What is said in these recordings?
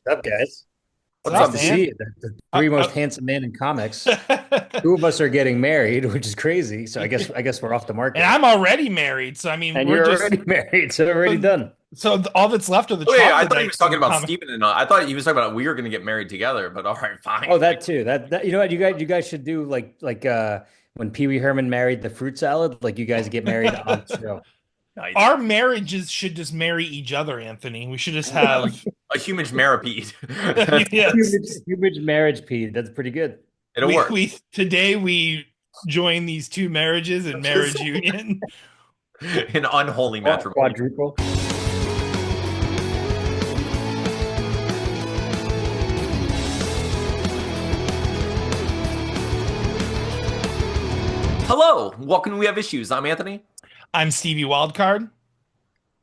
What's up, guys? What's Nice up, to man? see you. The three most handsome men in comics. Two of us are getting married, which is crazy. So I guess we're off the And market. I'm already married, so I mean, And we're you're just already married, so already done. all that's left are the Wait, I thought he was troglodytes talking in about comic. Steven and I thought he was talking about we were going to get married together, but all right, Oh, fine. that too. That you know what you guys should do like when Pee Wee Herman married the fruit salad, like you guys get married on the show. Nice. Our marriages should just marry each other, Anthony. We should just have A human maripede. yes. Huge marriage, Pete. That's pretty good. It'll We work. we today we join these two marriages in Just marriage union. an unholy matrimony. Quadruple. Hello, welcome to We Have Issues. I'm Anthony. I'm Stevie Wildcard.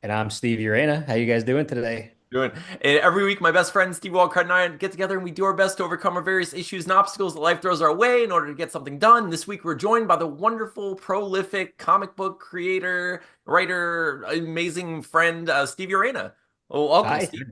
And I'm Steve Urena. How you guys doing today? Doing and every week, my best friend Steve Walcott and I get together and we do our best to overcome our various issues and obstacles that life throws our way in order to get something done. This week, we're joined by the wonderful, prolific comic book creator, writer, amazing friend, Steve Urena. Oh, welcome, Hi. Steve.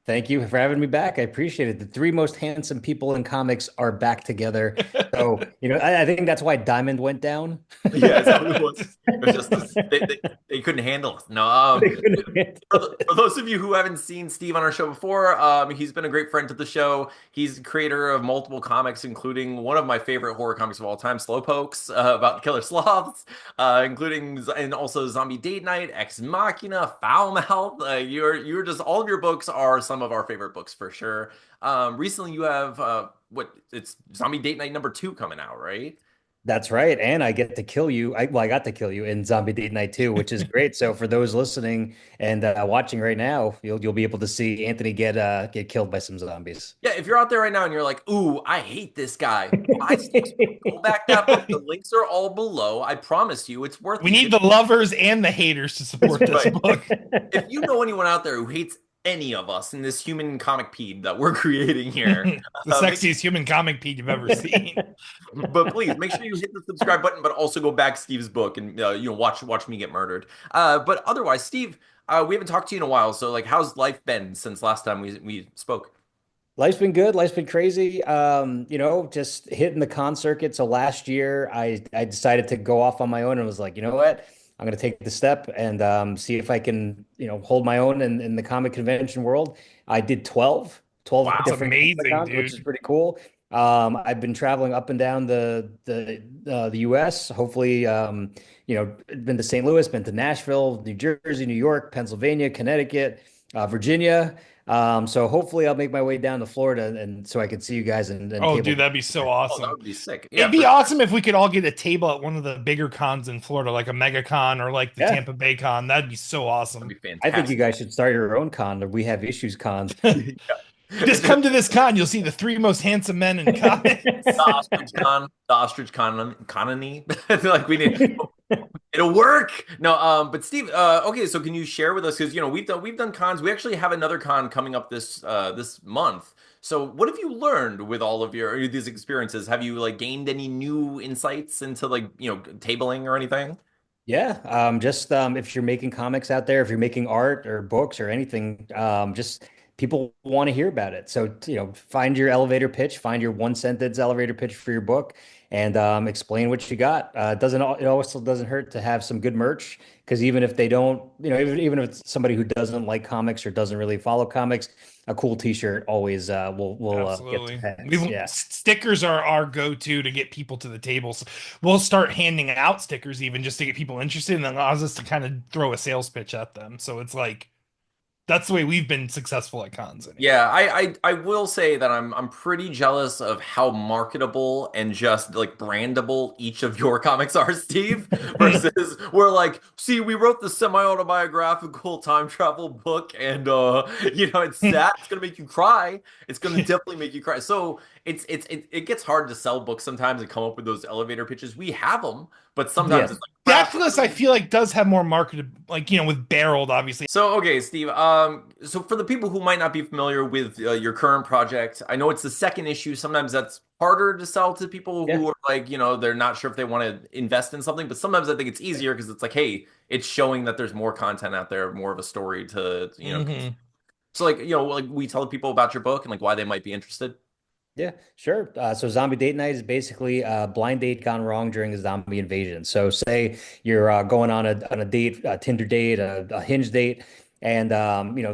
Thank you for having me back. I appreciate it. The three most handsome people in comics are back together. So, I think that's why Diamond went down. Yeah, is that what it was? It was just they couldn't handle it. No, They couldn't handle for it. those of you who haven't seen Steve on our show before, he's been a great friend to the show. He's the creator of multiple comics, including one of my favorite horror comics of all time, Slowpokes, about killer sloths, including and also Zombie Date Night, Ex Machina, Foul Mouth. You're just all of your books are some of our favorite books for sure. Recently, you have it's Zombie Date Night #2 coming out, right? That's right. And I get to kill you. I got to kill you in Zombie Date Night 2, which is great. So for those listening and watching right now, you'll be able to see Anthony get killed by some zombies. Yeah, if you're out there right now and you're like, "Ooh, I hate this guy," buy Steve's book. Go back that book. The links are all below. I promise you, it's worth We it. need the lovers and the haters to That's support this Right. book. If you know anyone out there who hates any of us in this human comic peed that we're creating here, The make sexiest human comic Pete you've ever seen. but please make sure you hit the subscribe button, but also go back Steve's book and watch me get murdered. But otherwise, Steve, we haven't talked to you in a while, so like, how's life been since last time we spoke? Life's been good. Life's been crazy. Just hitting the con circuit. So last year, I decided to go off on my own and was like, you know what? I'm going to take the step and see if I can, hold my own in the comic convention world. I did 12 That's Wow. different amazing, Comic-Cons, which is dude. pretty cool. I've been traveling up and down the U.S. Hopefully, been to St. Louis, been to Nashville, New Jersey, New York, Pennsylvania, Connecticut, Virginia. So hopefully I'll make my way down to Florida and so I can see you guys and Oh, dude, table. that'd be so Oh, that awesome. would be sick. Yeah, It'd be for awesome if we could all get a table at one of the bigger cons in Florida, like a mega con or like the Yeah, Tampa Bay con. That'd be so that'd awesome. be I think you fantastic. guys should start your own con. Or We Have Issues cons. Just come to this con. You'll see the three most handsome men in The comics. ostrich colony. Like we need, it'll work. No, but Steve, okay, so can you share with us because we've done cons. We actually have another con coming up this month. So what have you learned with all of your these experiences? Have you like gained any new insights into like tabling or anything? Yeah, just if you're making comics out there, if you're making art or books or anything, just people want to hear about it. So, find your elevator pitch, find your one sentence elevator pitch for your book, and explain what you got. It also doesn't hurt to have some good merch because even if they don't, even if it's somebody who doesn't like comics or doesn't really follow comics, a cool T-shirt always will get some Absolutely. heads. Yeah. Stickers are our go-to to get people to the tables. We'll start handing out stickers even just to get people interested and that allows us to kind of throw a sales pitch at them. So it's like that's the way we've been successful at cons anyway. Yeah, I will say that I'm pretty jealous of how marketable and just like brandable each of your comics are, Steve. Versus we're like, see, we wrote the semi-autobiographical time travel book, and it's sad. It's gonna make you cry. It's gonna definitely make you cry. So it gets hard to sell books sometimes and come up with those elevator pitches. We have them, but sometimes Yes. it's like crap. Deathless, I feel like does have more marketed, like with Barreled, obviously. So, okay, Steve. So for the people who might not be familiar with your current project, I know it's the second issue. Sometimes that's harder to sell to people Yeah. who are like, they're not sure if they want to invest in something. But sometimes I think it's easier because it's like, hey, it's showing that there's more content out there, more of a story to. Mhm. So like, like we tell people about your book and like why they might be interested. Yeah, sure. So zombie date night is basically a blind date gone wrong during a zombie invasion. So say you're going on a date, a Tinder date, a Hinge date, and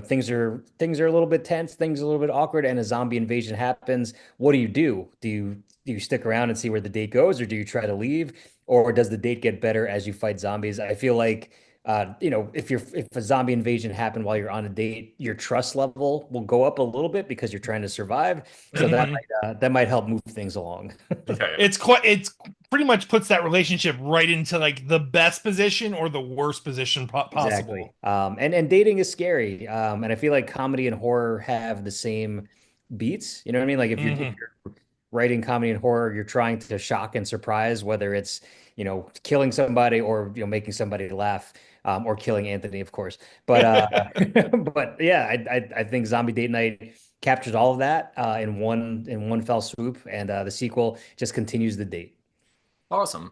things are a little bit tense, things are a little bit awkward, and a zombie invasion happens. What do you do? Do you stick around and see where the date goes, or do you try to leave, or does the date get better as you fight zombies? I feel like if a zombie invasion happened while you're on a date, your trust level will go up a little bit because you're trying to survive. So Mhm. that might help move things along. Yeah, yeah. It's pretty much puts that relationship right into like the best position or the worst position Exactly. possible. And dating is scary. And I feel like comedy and horror have the same beats. You know what I mean? Like if Hmm. you're writing comedy and horror, you're trying to shock and surprise, whether it's, killing somebody or, making somebody laugh, or killing Anthony, of course. But but yeah, I think Zombie Date Night captures all of that in one fell swoop, and the sequel just continues the date. Awesome.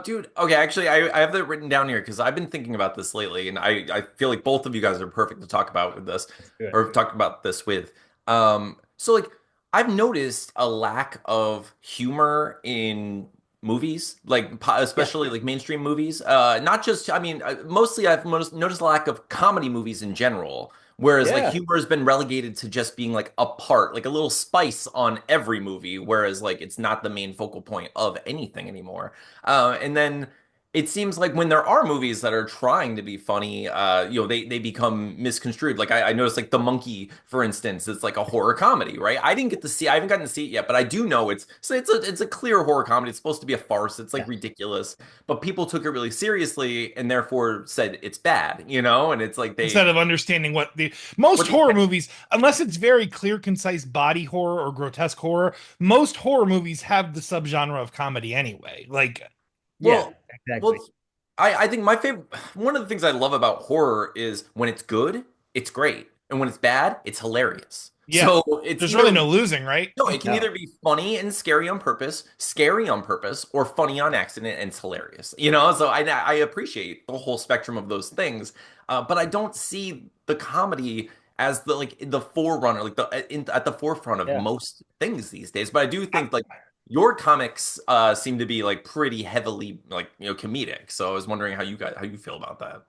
Dude, okay, actually I have that written down here because I've been thinking about this lately and I feel like both of you guys are perfect to talk about with this Let's do it. or talk about this with. So like I've noticed a lack of humor in movies, like Yeah. especially like mainstream movies. Not just, I mean, mostly I've noticed a lack of comedy movies in general. Whereas like Yeah. humor has been relegated to just being like a part, like a little spice on every movie, whereas like it's not the main focal point of anything anymore. And then it seems like when there are movies that are trying to be funny, they become misconstrued. Like I noticed like The Monkey, for instance, it's like a horror comedy, right? I haven't gotten to see it yet, but I do know it's a clear horror comedy. It's supposed to be a farce. It's like Yeah. ridiculous, but people took it really seriously and therefore said it's bad, and it's like they Instead of understanding what the most what the horror movies, unless it's very clear, concise body horror or grotesque horror, most horror movies have the subgenre of comedy anyway. Like, Yeah, Well, exactly. well, I think my favorite one of the things I love about horror is when it's good, it's great, and when it's bad, it's hilarious. yeah, So it's there's really either no losing, right? no, it can No. either be funny and scary on purpose, or funny on accident and it's hilarious. So I appreciate the whole spectrum of those things, but I don't see the comedy as the forerunner, like at the forefront of Yeah. most things these days. But I do I, think like your comics seem to be like pretty heavily like comedic. So I was wondering how you feel about that.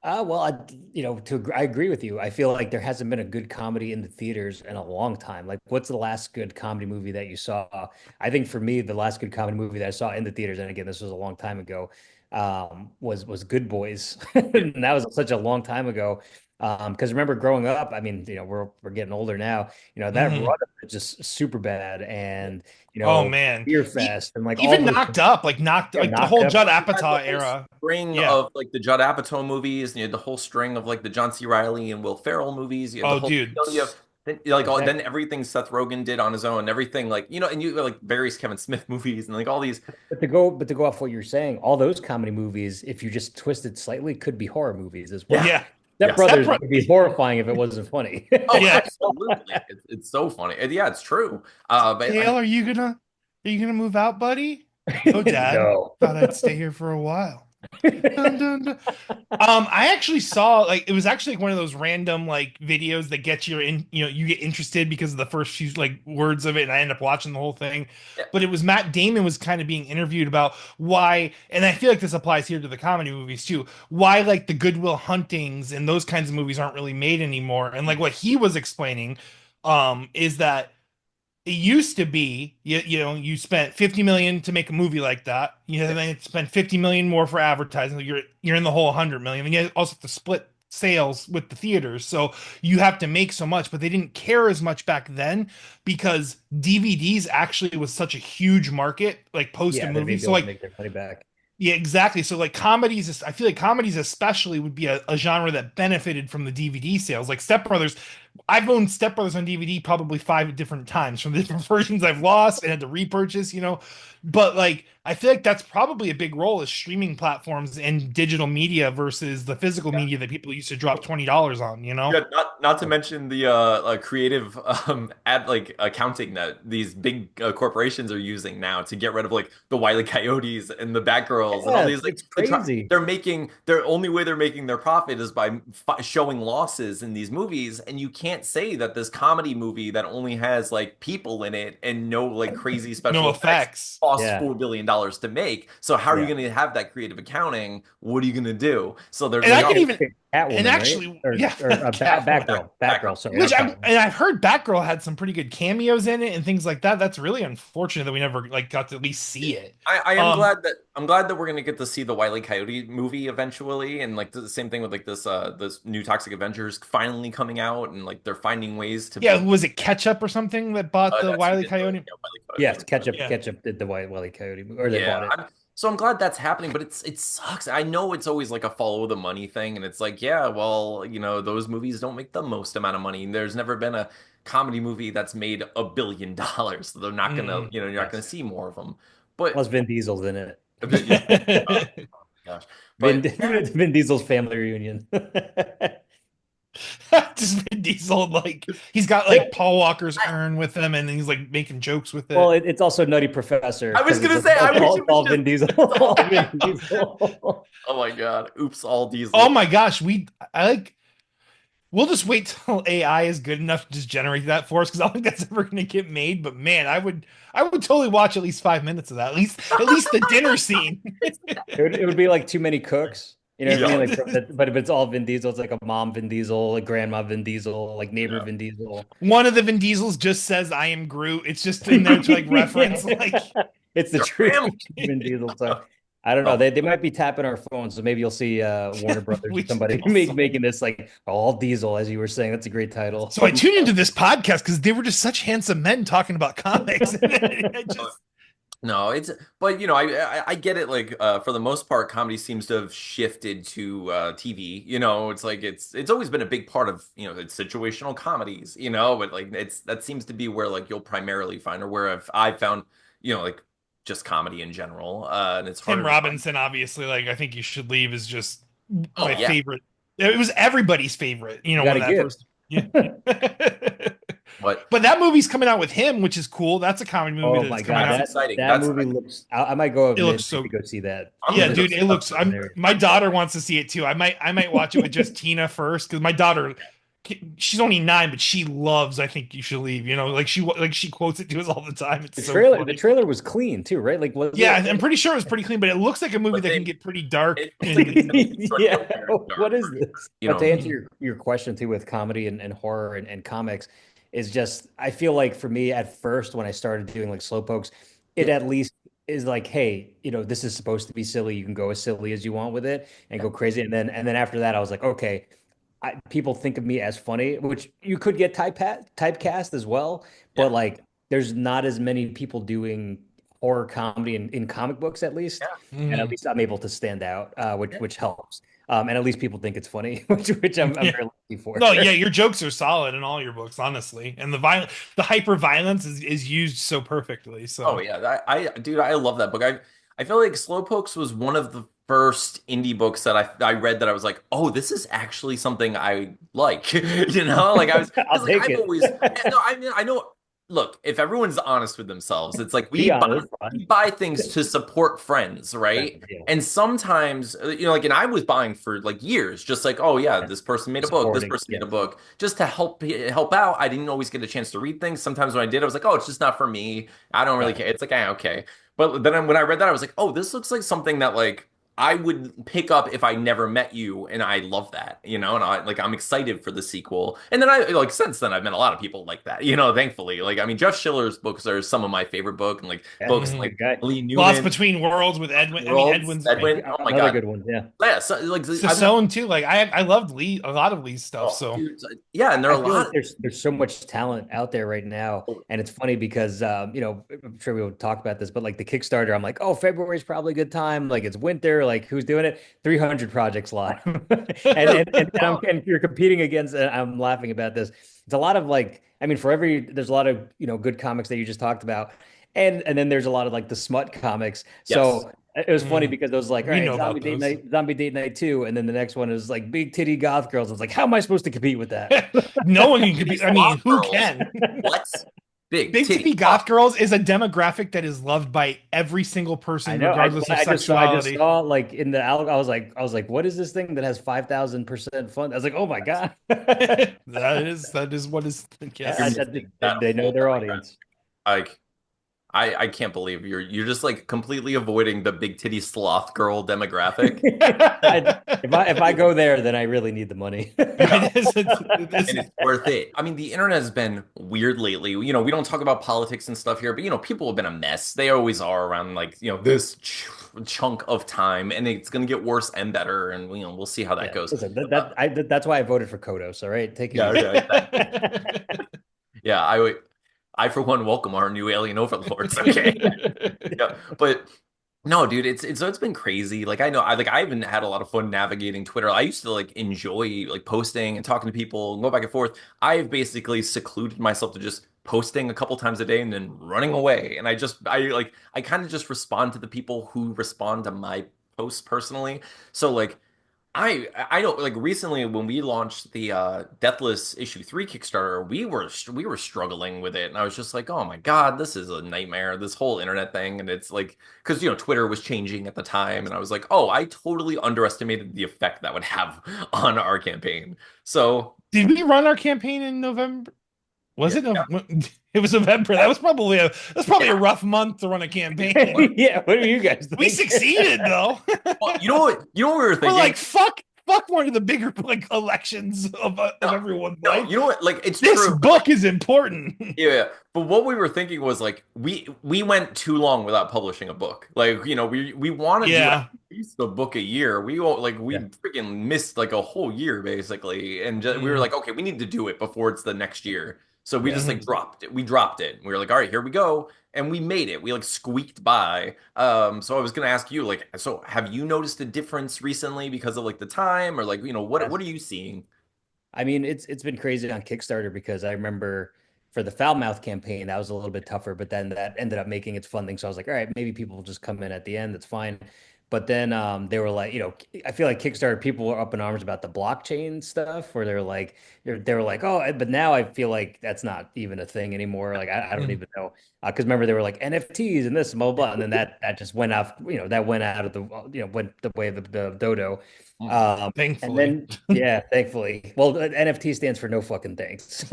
Well, I agree with you. I feel like there hasn't been a good comedy in the theaters in a long time. Like, what's the last good comedy movie that you saw? I think for me, the last good comedy movie that I saw in the theaters, and again, this was a long time ago, was Good Boys, Yeah, and that was such a long time ago. Because remember growing up, I mean, we're getting older now. That run mhm. is just super bad, and Oh man, Fear e- Fest, and like all even those, knocked yeah. like the Knocked whole Up. Judd You had the Apatow whole era. string Yeah. of like the Judd Apatow movies, and you had the whole string of like the John C. Riley and Will Ferrell movies. You had the Oh, whole, dude. you have then like then Exactly. everything Seth Rogen did on his own, everything like and you like various Kevin Smith movies and like all these. But to go off what you're saying, all those comedy movies, if you just twist it slightly, could be horror movies as well. Yeah, Yeah. Step yes. Step Brothers Bro- would be horrifying if it wasn't funny. Oh, yeah. absolutely. It's so funny. And yeah, it's true. But Dale, are you gonna move out, buddy? No, Dad. No. Thought I'd stay here for a while. Dun, dun, dun. I actually saw like it was actually like one of those random like videos that gets you in, you get interested because of the first few like words of it, and I end up watching the whole thing. yeah, But it was Matt Damon was kind of being interviewed about why, and I feel like this applies here to the comedy movies too, why like the Goodwill Huntings and those kinds of movies aren't really made anymore. And like what he was explaining, is that it used to be you spent 50 million to make a movie like that, yeah, then spend 50 million more for advertising, so you're in the whole 100 million, and you also have to split sales with the theaters, so you have to make so much. But they didn't care as much back then because DVDs actually was such a huge market like post a Yeah, they'd be movie. So able to like make their money back. yeah, exactly. So like comedies, I feel like comedies especially would be a genre that benefited from the DVD sales. Like Step Brothers, I've owned Step Brothers on DVD probably 5 different times from the different versions I've lost and had to repurchase. But like I feel like that's probably a big role is streaming platforms and digital media versus the physical yeah. media that people used to drop $20 on. Yeah, not to mention the creative ad like accounting that these big corporations are using now to get rid of like the Wile E. Coyotes and the Batgirls and all Yeah, these like it's crazy. they're making their only way they're making their profit is by showing losses in these movies, and you can't say that this comedy movie that only has like people in it and no like crazy No special effects effects. costs Yeah. $4 billion to make. So how are you Yeah. going to have that creative accounting? What are you going to do? So they're And going I to can get even, and Catwoman, right? actually, Or yeah, or Catwoman. Batgirl. Batgirl. Sorry, Which not I'm, Catwoman. and I've heard Batgirl had some pretty good cameos in it and things like that. That's really unfortunate that we never like got to at least see it. I am Um, glad that we're gonna get to see the Wile E. Coyote movie eventually, and like the same thing with like this new Toxic Avengers finally coming out, and like they're finding ways to yeah, was it Ketchup or something that bought the that's who Wile E. did the Coyote? Wile E. Coyote Yes, movie. Yeah. Yeah. Ketchup did the White Wile E Coyote, or they Yeah, bought it. so I'm glad that's happening, but it sucks. I know it's always like a follow the money thing, and it's like, yeah, well, those movies don't make the most amount of money. There's never been a comedy movie that's made $1 billion, so they're not gonna, Mm. you're not gonna Yes. see more of them. But Plus Vin Diesel's in it. yeah, uh, oh my gosh, Vin, but yeah, Vin Diesel's family reunion. Just Vin Diesel, like he's got like Paul Walker's urn with him, and he's like making jokes with Well, it. it's also Nutty Professor I was because gonna say, I wish it it's was all just Vin Diesel. it's all. All Vin Diesel. Oh my God, oops, all Oh Diesel. my gosh, I like we'll just wait till AI is good enough to just generate that for us because I don't think that's ever going to get made. But man, I would totally watch at least 5 minutes of that. At least the dinner scene. It would be like too many cooks. You know what I mean? Yeah, But if it's all Vin Diesel, it's like a mom Vin Diesel, like grandma Vin Diesel, like neighbor yeah. Vin Diesel. One of the Vin Diesels just says "I am Groot." It's just in there to like reference like It's the Your truth family. Vin Diesel. So I don't know. Oh, They might be tapping our phones, so maybe you'll see Warner Brothers or we somebody also. making this like all Diesel, as you were saying. That's a great title. So I tuned into this podcast because they were just such handsome men talking about comics, and I just no, but I get it. Like for the most part, comedy seems to have shifted to TV. It's like it's always been a big part of it's situational comedies. But like that seems to be where like you'll primarily find, or where I've found like just comedy in general. And it's Tim harder to find. Robinson, obviously, like I think you should leave is just Oh my yeah, favorite. It was everybody's favorite, You got when to that give. first. Yeah. but But that movie's coming out with him, which is cool. That's a comedy movie Oh my that's coming God, that's out. exciting. that movie looks. I might go It looks maybe so. go see that I'm because Yeah, gonna go dude, see it that. looks. My daughter wants to see it too. I might watch it with just Tina first because my daughter, she's only 9, but she loves. I think you should leave. Like she quotes it to us all the time. It's so the funny. trailer was clean too, right? Like was Yeah, it? I'm pretty sure it was pretty clean, but it looks like a movie But that can they get pretty dark. it's sort of Yeah, go very dark what is for this? you But know. to answer your question too with comedy and horror and comics is just I feel like for me at first when I started doing like slow pokes, it Yeah, at least is like, hey, this is supposed to be silly. You can go as silly as you want with it and yeah, go crazy. And then after that, I was like, okay, people think of me as funny, which you could get typecast as well, yeah, but like there's not as many people doing horror comedy in comic books at least, yeah. and at Mhm. least I'm able to stand out, which Yeah. which helps. And at least people think it's funny, which I'm Yeah. very lucky for. No, yeah, your jokes are solid in all your books, honestly, and the hyper violence is used so perfectly. Oh So yeah, dude, I love that book. I feel like Slowpokes was one of the first indie books that I read that I was like, oh, this is actually something I like. Like I was I'll because like take I've it. always no, I mean I know. Look, if everyone's honest with themselves, it's like Be we buy honest, we fine. buy things to support friends, That's right? the deal. And sometimes, like, and I was buying for like years, just like, oh yeah, this person made a book, this Supporting, person made a yes. book, just to help out. I didn't always get a chance to read things. Sometimes when I did, I was like, oh, it's just not for me. I don't really Right. care. It's like, okay. But then when I read that, I was like, oh, this looks like something that like I would pick up if I never met you, and I love that, and I'm excited for the sequel. And then I like since then I've met a lot of people like that, thankfully. Like I mean, Jeff Schiller's books are some of my favorite book and like Yeah, books mhm. good like guy. Lee Lost Newman, Between Worlds with Edwin. I mean, Worlds, Edwin's Edwin. Oh my Another God, good one. Yeah. yeah. So like I've Sassoon too. Like I loved Lee a lot of Lee's stuff. oh So dude, yeah, and there I are a feel like lot. there's so much talent out there right now, Of, and it's funny because I'm sure we'll talk about this, but like the Kickstarter, I'm like, oh, February is probably a good time. Like it's winter, like who's doing it? 300 projects live, oh, and you're competing against. And I'm laughing about this. It's a lot of like, I mean, there's a lot of good comics that you just talked about, and then there's a lot of like the smut comics. yes. So it was funny mm, because I was like, all we right, know about those. Zombie Date Night 2. And then the next one is like Big Titty Goth Girls. I was like, how am I supposed to compete with that? No one can Kitty compete. I Sloth mean, who Girls. can? What? Big Big titty titty goth girls is a demographic that is loved by every single I person, know. regardless of I just sexuality. saw like in the I was like, what is this thing that has 5,000% fun? I was like, oh my God. That is what is, You're yes. missing that They know whole their demographic. audience. Like I can't believe you're just like completely avoiding the big titty sloth girl demographic. If I go there, then I really need the money. It is, it is. And it's worth it. I mean, the internet has been weird lately. We don't talk about politics and stuff here, but people have been a mess. They always are around like, this chunk of time, and it's going to get worse and better. And, we'll see how that Yeah, goes. listen, Uh, that's why I voted for Kodos. All right, take it yeah, easy. yeah, exactly. Yeah, I for one welcome our new alien overlords. Okay. Yeah, but no, dude, it's been crazy. Like I know I even had a lot of fun navigating Twitter. I used to like enjoy like posting and talking to people and go back and forth. I've basically secluded myself to just posting a couple times a day and then running away. And I kind of just respond to the people who respond to my posts personally. So like I don't like recently when we launched the Deathless issue 3 Kickstarter, we were struggling with it, and I was just like, oh my God, this is a nightmare, this whole internet thing. And it's like because Twitter was changing at the time, and I was like, oh, I totally underestimated the effect that would have on our campaign. So Did we run our campaign in November? Was yeah, it? It was November. That's probably a yeah. rough month to run a campaign. Yeah, what do you guys We think? succeeded though. Well, you know what we were We're thinking? like, fuck one of the bigger like elections of No, everyone's no, life. you know what? Like it's This true. book is important. Yeah, but what we were thinking was like we went too long without publishing a book. Like, we want to do at Yeah. least a book a year. We Yeah. freaking missed like a whole year basically, and we were Mm, like, okay, we need to do it before it's the next year. So we Yeah. just like mhm. dropped it. We dropped it. We were like, all right, here we go, and we made it. We like squeaked by. So I was gonna ask you like, so have you noticed a difference recently because of like the time or like what are you seeing? I mean, it's been crazy on Kickstarter because I remember for the foul mouth campaign, that was a little bit tougher, but then that ended up making its funding. So I was like, all right, maybe people will just come in at the end. That's fine. But then they were like, I feel like Kickstarter people were up in arms about the blockchain stuff, where they're like, they were like, oh, but now I feel like that's not even a thing anymore. Like I don't Mhm. even know, because remember they were like NFTs and this and blah blah, blah. And then that just went off, that went out of the, went the way of the dodo. And Thankfully. then, yeah, thankfully. Well, NFT stands for no fucking thanks.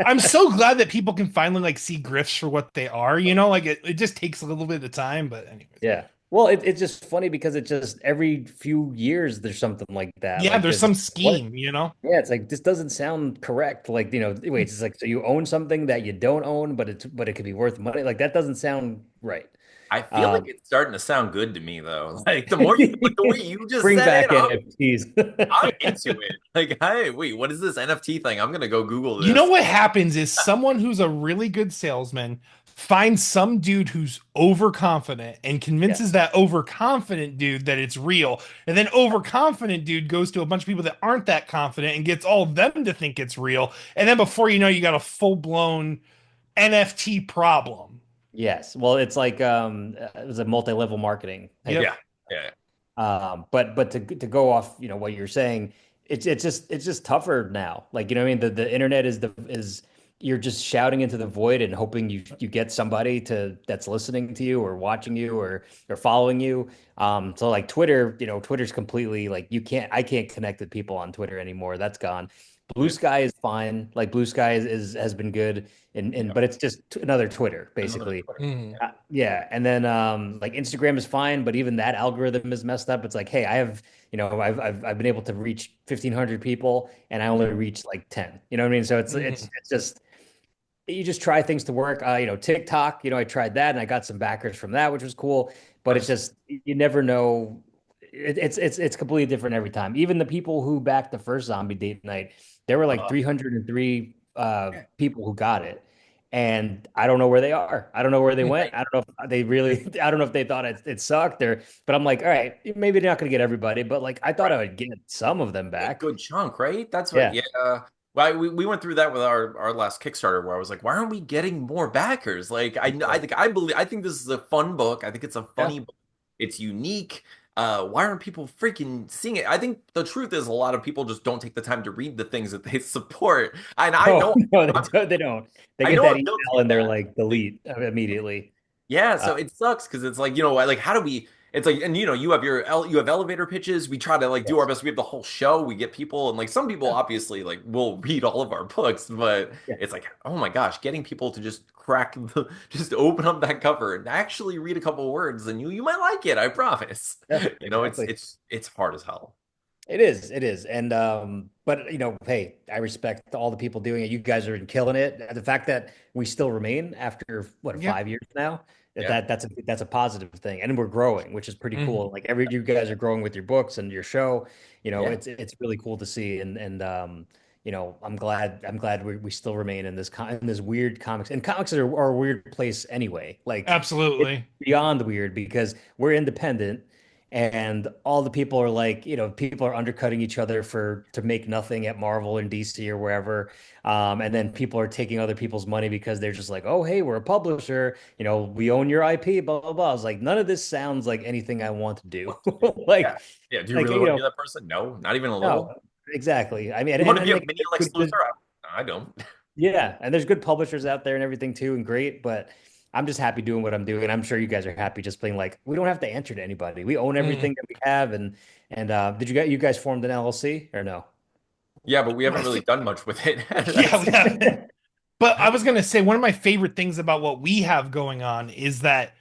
I'm so glad that people can finally like see grifts for what they are, like it just takes a little bit of time, but anyways. Yeah. Well, it's just funny because it just every few years there's something like that. Yeah, Like there's there's some what? scheme. Yeah, it's like this doesn't sound correct. Like, wait, it's like so you own something that you don't own, but it could be worth money. Like that doesn't sound right. I feel like Um, it's starting to sound good to me though. Like the way you just bring said back it, NFTs. I'm into it. Like, hey, wait, what is this NFT thing? I'm gonna go Google You know this. what happens is someone who's a really good salesman finds some dude who's overconfident and convinces Yes. that overconfident dude that it's real. And then overconfident dude goes to a bunch of people that aren't that confident and gets all of them to think it's real. And then before you know, you got a full-blown NFT problem. Yes. Well, it's like it was a multi-level marketing type. Yep. Yeah, yeah. But to go off, what you're saying, it's just tougher now. Like, what I mean? The internet is you're just shouting into the void and hoping you get somebody that's listening to you or watching you or following you. So like Twitter, Twitter's completely like I can't connect with people on Twitter anymore. That's gone. Blue Yeah, Sky is fine. Like Blue Sky has been good and yeah. but it's just another Twitter Another basically. Twitter. Mhm. Yeah, and then like Instagram is fine, but even that algorithm is messed up. It's like, hey, I have, I've been able to reach 1,500 people, and I only Mhm. reach like 10. You know what I mean? So Mhm. it's just you just try things to work. TikTok, I tried that and I got some backers from that, which was cool. But it's Nice. just you never know. It's completely different every time. Even the people who backed the first zombie date night, there were like Uh, 303 people who got it. And I don't know where they are. I don't know where they went. I don't know if they really, I don't know if they thought it sucked but I'm like, all right, maybe they're not going to get everybody, but like I thought right. I would get some of them A back. good chunk, right? That's what. Yeah. Yeah. Well, we went through that with our last Kickstarter where I was like, why aren't we getting more backers? Like, I Yeah. think I think this is a fun book. I think it's a Yeah. funny book. It's unique. why aren't people freaking seeing it? I think the truth is a lot of people just don't take the time to read the things that they support. And I Oh know no, they I'm, don't. They don't. They I get know that I'm guilty email of and they're that. like Like, delete immediately. yeah, Uh, so it sucks because it's like, like how do we it's like, and you have you have elevator pitches. We try to like do our yes. best. We have the whole show. We get people, and like some people Yeah. obviously like will read all of our books, but Yeah. it's like, oh my gosh, getting people to just just open up that cover and actually read a couple words, and you might like it, I promise. Yeah, It's exactly. it's hard as hell. It is. And but hey, I respect all the people doing it. You guys are killing it. The fact that we still remain after what, Yeah. 5 years now, Yeah. that's a positive thing. And we're growing, which is pretty Hmm. cool. Like every you guys are growing with your books and your show. Yeah. It's really cool to see. And I'm glad we still remain in in this weird comics. And comics are a weird place anyway. Like it's Absolutely. beyond weird because we're independent and all the people are like, people are undercutting each other to make nothing at Marvel and DC or wherever. And then people are taking other people's money because they're just like, oh, hey, we're a publisher, we own your IP, blah, blah, blah. I was like, none of this sounds like anything I want to do. Want to do. Yeah. Like, Yeah. Do you like, really want to be that person? No, not even a little. no, exactly. I mean, You want to be and a like, mini Lex Luthor? I don't. yeah, and there's good publishers out there and everything too, and great, but I'm just happy doing what I'm doing. And I'm sure you guys are happy just playing like we don't have to answer to anybody. We own Mm. everything that we have and did you guys formed an LLC or no? Yeah, but we haven't My really fa- done much with it. yeah, That's we haven't. But I was gonna say one of my favorite things about what we have going on is that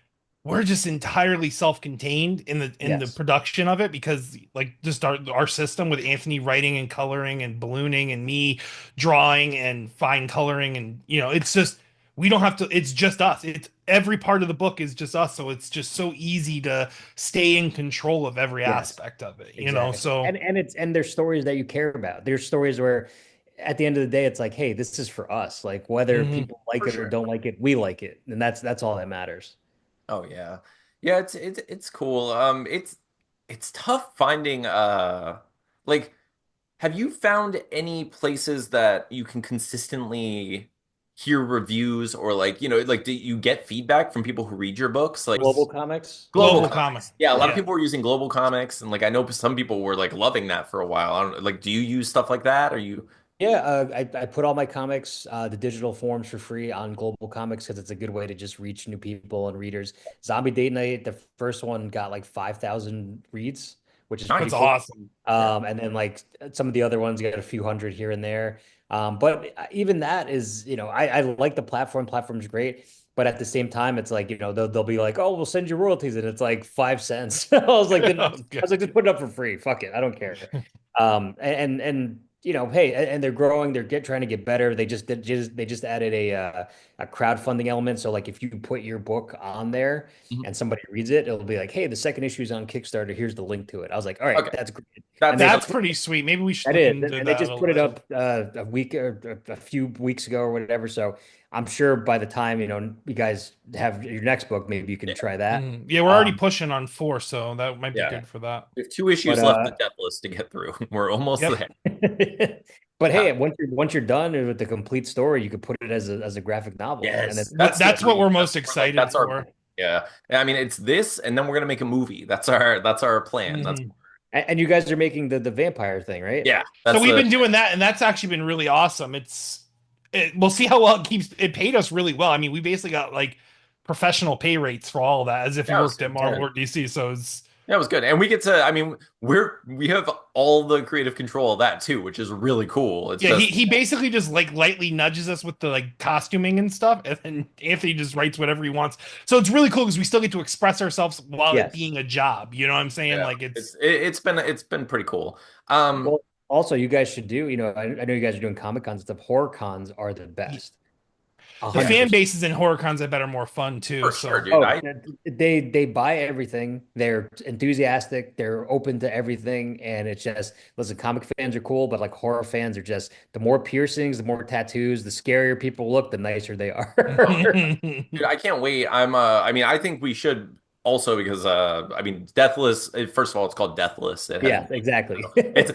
we're just entirely self-contained in the Yes. production of it because like just our system with Anthony writing and coloring and ballooning and me drawing and fine coloring and it's just we don't have to it's just us. It's every part of the book is just us, so it's just so easy to stay in control of every Yes. aspect of it. Exactly. So And there's stories that you care about. There's stories where at the end of the day it's like, hey, this is for us. Like whether mhm. people like for it or sure. don't like it, we like it. And that's all that matters. Oh yeah. Yeah, it's cool. It's tough finding like have you found any places that you can consistently hear reviews or like, like do you get feedback from people who read your books? Like Global Was comics? Global Global Comic. Comics. Yeah, a lot of Yeah. people were using Global Comics and like I know some people were like loving that for a while. I don't like do you use stuff like that? Or you Yeah, I put all my comics, the digital forms for free on Global Comics because it's a good way to just reach new people and readers. Zombie Date Night, the first one got like 5,000 reads, which is pretty That's nice. cool. awesome. Yeah. And then like some of the other ones got a few hundred here and there. But even that is, I like the platform. Platform's great. But at the same time, it's like, they'll be like, oh, we'll send you royalties. And it's like 5 cents. I Okay. was like, just put it up for free. Fuck it. I don't care. And hey, and they're growing. Trying to get better. They just added a crowdfunding element. So like, if you put your book on there Mhm. and somebody reads it, it'll be like, hey, the second issue is on Kickstarter. Here's the link to it. I was like, all right, Okay. that's great. And That's they That's that's pretty sweet. Maybe we should that look is, into and they that a just little put it bit. up a week or a few weeks ago or whatever. So I'm sure by the time you guys have your next book, maybe you can yeah. try that. Mhm. Yeah, we're already Um, pushing on 4, so that might be Yeah. good for that. We have two but issues left of Deathless to get through. We're almost Yep. there. but Yeah. hey, once you're done with the complete story, you could put it as a graphic novel, and Yes, it's But that's the that's what dream. we're most Like excited that's our for. goal. Yeah. I mean, it's this, and then we're gonna make a movie. That's our plan. That's Mhm. and you guys are making the vampire thing, right? yeah. So That's we've the been doing that, and that's actually been really awesome. We'll see how well it keeps. It paid us really well. I mean, we basically got like professional pay rates for all of that, as if we yeah. It was worked at Marvel good. or DC. So it's Yeah, it was good, and we get to. I mean, we have all the creative control of that too, which is really cool. It's yeah, he just he basically just like lightly nudges us with the like costuming and stuff, and then Anthony just writes whatever he wants. So it's really cool because we still get to express ourselves while it Yes. being a job. You know what I'm saying? yeah. Like it's It's been pretty cool. Um, Well, also you guys should do. I know you guys are doing Comic Cons and stuff. Horror cons are the best. A the yeah, hundred fan percent. bases in horror cons I bet are more fun too. for sure, So dude. Oh, I they buy everything. They're enthusiastic. They're open to everything, and it's just listen. Comic fans are cool, but like horror fans are just the more piercings, the more tattoos, the scarier people look, the nicer they for are. sure. Dude, I can't wait. I mean, I think we should also because I mean, Deathless. First of all, it's called Deathless. It Yeah, hasn't. exactly. It's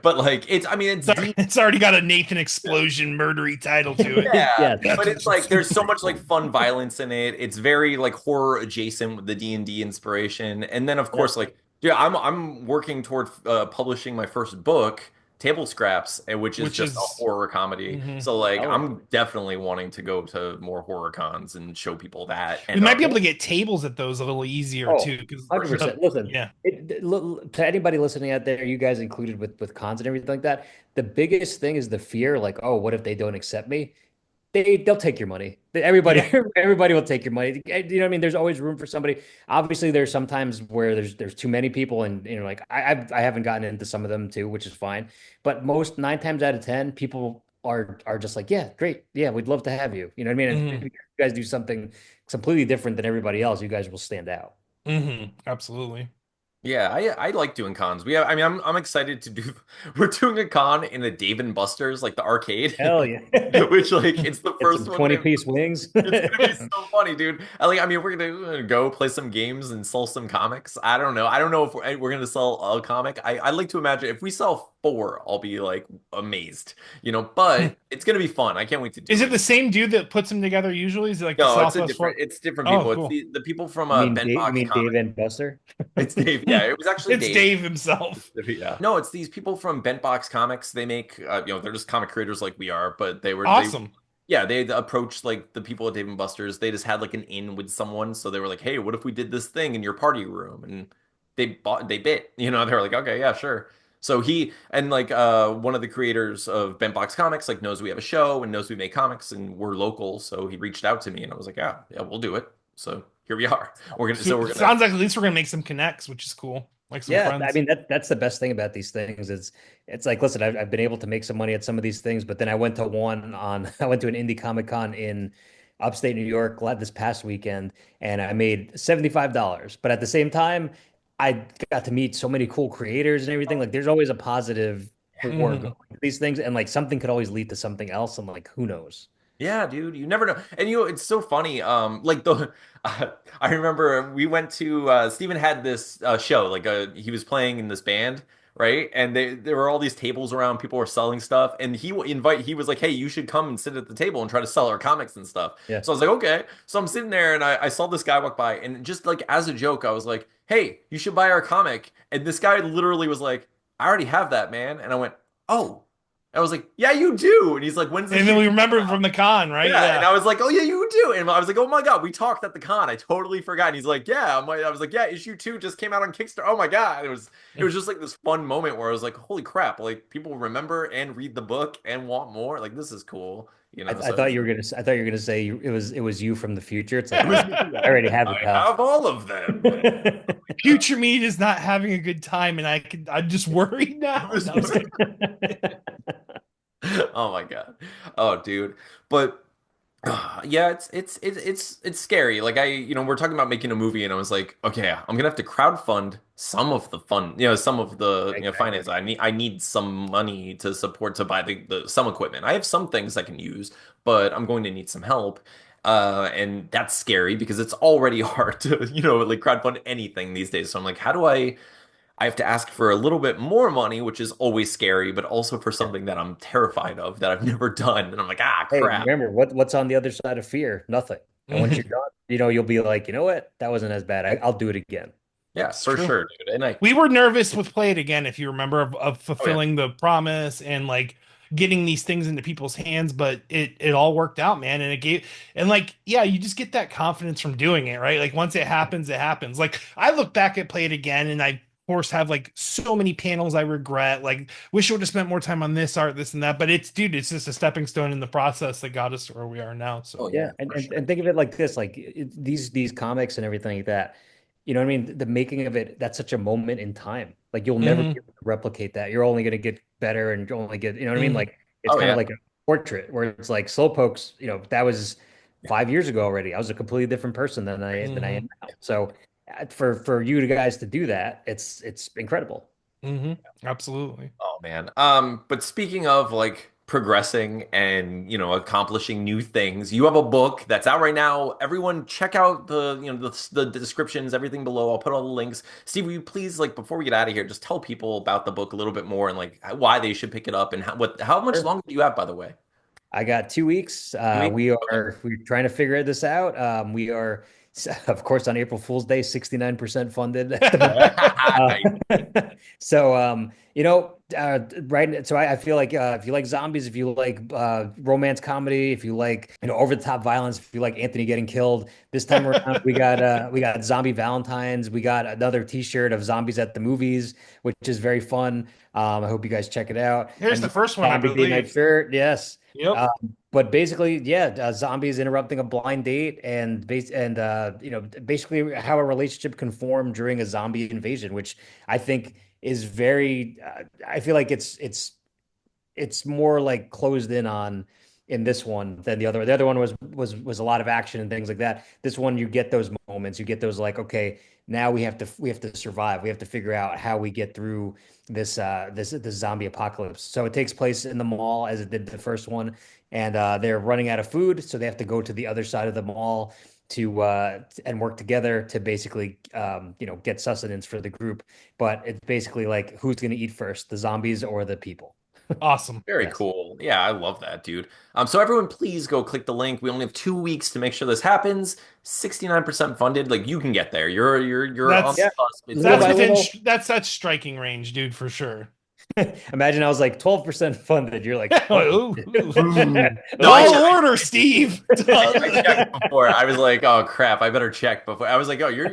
but like it's. I mean, it's deep. It's already got a Nathan explosion murdery title to it. Yeah, Yes. but it's like there's so much like fun violence in it. It's very like horror adjacent with the D&D inspiration. And then of Yeah. course like Yeah, I'm working toward publishing my first book, Table Scraps, which is Which just a is horror comedy. mhm. So like Oh, I'm definitely wanting to go to more horror cons and show people that. We And might be able yeah. to get tables at those a little easier Oh, too, because for sure. 100%. Listen, yeah, to anybody listening out there, you guys included with cons and everything like that, the biggest thing is the fear, like, oh, what if they don't accept me? They'll take your money. Everybody yeah. everybody will take your money. You know what I mean? There's always room for somebody. Obviously, there's sometimes where there's too many people, and like I haven't gotten into some of them too, which is fine. But most 9 times out of 10, people are just like, yeah, great, yeah, we'd love to have you. You know what I mean? And if Hmm. you guys do something completely different than everybody else, you guys will stand out. Hmm. Absolutely. Yeah, I like doing cons. We have, I mean, I'm excited to do. We're doing a con in the Dave and Buster's, like the arcade, Hell yeah. which like it's the Get first some one. 20-piece wings. It's gonna be so funny, dude. I mean, we're gonna go play some games and sell some comics. I don't know. I don't know if we're gonna sell a comic. I'd like to imagine if we sell four, I'll be like amazed, But it's gonna be fun. I can't wait to Is do it it. the same dude that puts them together usually? Is it like the No, Southwest Florida? it's different Oh, people. It's cool. the people from Ben You Box mean Dave Comics. and Buster? It's Dave. Yeah, it was actually It's Dave. Dave himself. Yeah. No, it's these people from Bent Box Comics. They make, they're just comic creators like we are, but Awesome. yeah, they approached like the people at Dave and Buster's. They just had like an in with someone, so they were like, "Hey, what if we did this thing in your party room?" And they bit, they were like, "Okay, yeah, sure." So he and like one of the creators of Bent Box Comics like knows we have a show and knows we make comics and we're local, so he reached out to me and I was like, "Yeah, yeah, we'll do it." So here we are. So We're it gonna sounds like at least we're gonna make some connects, which is cool. Like some Yeah, I friends. mean that's the best thing about these things. It's like, listen, I've been able to make some money at some of these things, but then I went to one on I went to an indie Comic Con in upstate New York this past weekend, and I made $75. But at the same time, I got to meet so many cool creators and everything. Like, there's always a positive for going Hmm. to these things, and like something could always lead to something else, and like who knows? Yeah, dude, you never know. And it's so funny. Like the I remember we went to Steven had this show, like he was playing in this band, right? And there were all these tables around, people were selling stuff, and he was like, "Hey, you should come and sit at the table and try to sell our comics and stuff." Yeah. So I was like, "Okay." So I'm sitting there and I saw this guy walk by and just like as a joke, I was like, "Hey, you should buy our comic." And this guy literally was like, "I already have that, man." And I went, "Oh." I was like, "Yeah, you do." And he's like, "When's And issue then we 2?" remember from the con, right? Yeah, and Yeah. I was like, "Oh yeah, you do." And I was like, "Oh my God, we talked at the con. I totally forgot." And he's like, "Yeah." I was like, "Yeah, issue 2 just came out on Kickstarter." Oh my God. It was just like this fun moment where I was like, "Holy crap, like people remember and read the book and want more. Like this is cool." I So thought you were gonna I thought you were gonna say it was you from the future. It's like, it was I me. already have it, I pal. have all of them. Future me is not having a good time, and I'm just worried It now. was- No, I'm just kidding. Oh my God. Oh, dude. But yeah, it's scary. Like we're talking about making a movie, and I was like, okay, I'm gonna have to crowdfund some of the fund, some of the Exactly. finance. I need some money to support to buy the some equipment. I have some things I can use, but I'm going to need some help. And that's scary because it's already hard to, like crowdfund anything these days. So I'm like, how do I have to ask for a little bit more money, which is always scary, but also for Yeah. something that I'm terrified of that I've never done. And I'm like, ah, Hey, crap. remember what's on the other side of fear? Nothing. And once you're Mhm. done, you'll be like, you know what? That wasn't as bad. I'll do it again. Yeah, It's for true. sure, dude. And We were nervous with Play It Again, if you remember, of oh yeah, fulfilling the promise and like getting these things into people's hands, but it all worked out, man. And it gave and like, yeah, you just get that confidence from doing it, right? Like once it happens, it happens. Like I look back at Play It Again and I of course have like so many panels I regret. Like wish I would have spent more time on this art, this and that. But it's dude, it's just a stepping stone in the process that got us to where we are now. oh So yeah, Yeah, and, for and sure. and think of it like this, like these comics and everything like that. You know what I mean? The making of it, that's such a moment in time. Like, you'll never be hmm able to replicate that. You're only going to get better and you'll only get, you know what I mean? hmm Like, it's Oh kind of yeah, like a portrait where it's like Slowpokes, that was yeah, 5 years ago already. I was a completely different person than I hmm am now. So for you guys to do that, it's incredible. hmm absolutely. Oh man. But speaking of like progressing and accomplishing new things, you have a book that's out right now. Everyone check out the descriptions, everything below. I'll put all the links. Steve, will you please like before we get out of here, just tell people about the book a little bit more and like why they should pick it up and how much Sure. longer do you have, by the way? I got 2 weeks. Two weeks? Okay. We're trying to figure this out. We are, of course, on April Fool's Day, 69% funded at the moment. Nice. So, right. So I feel like if you like zombies, if you like romance comedy, if you like over the top violence, if you like Anthony getting killed, this time around we got Zombie Valentines. We got another T-shirt of zombies at the movies, which is very fun. I hope you guys check it out. Here's And the the first one, I Zombie Date Night believe. shirt, yes. Yep. Um, but basically, yeah, zombies interrupting a blind date basically how a relationship can form during a zombie invasion, which I think is very. I feel like it's more like closed in on in this one than the other. The other one was a lot of action and things like that. This one you get those moments, you get those like, okay, now we have to survive. We have to figure out how we get through this zombie apocalypse. So it takes place in the mall as it did the first one, and they're running out of food, so they have to go to the other side of the mall to and work together to basically get sustenance for the group. But it's basically like who's going to eat first, the zombies or the people? Awesome. Very Yes. cool. Yeah, I love that, dude. So everyone, please go click the link. We only have 2 weeks to make sure this happens. 69% funded. Like you can get there. You're on the Yeah, That's cusp. It's little that's by really within little. that's striking range, dude, for sure. Imagine I was like 12% funded. You're like, oh, Ooh, ooh. Ooh. No, Tall order, Steve. I checked before. I was like, oh crap, I better check before. I was like, oh, yeah,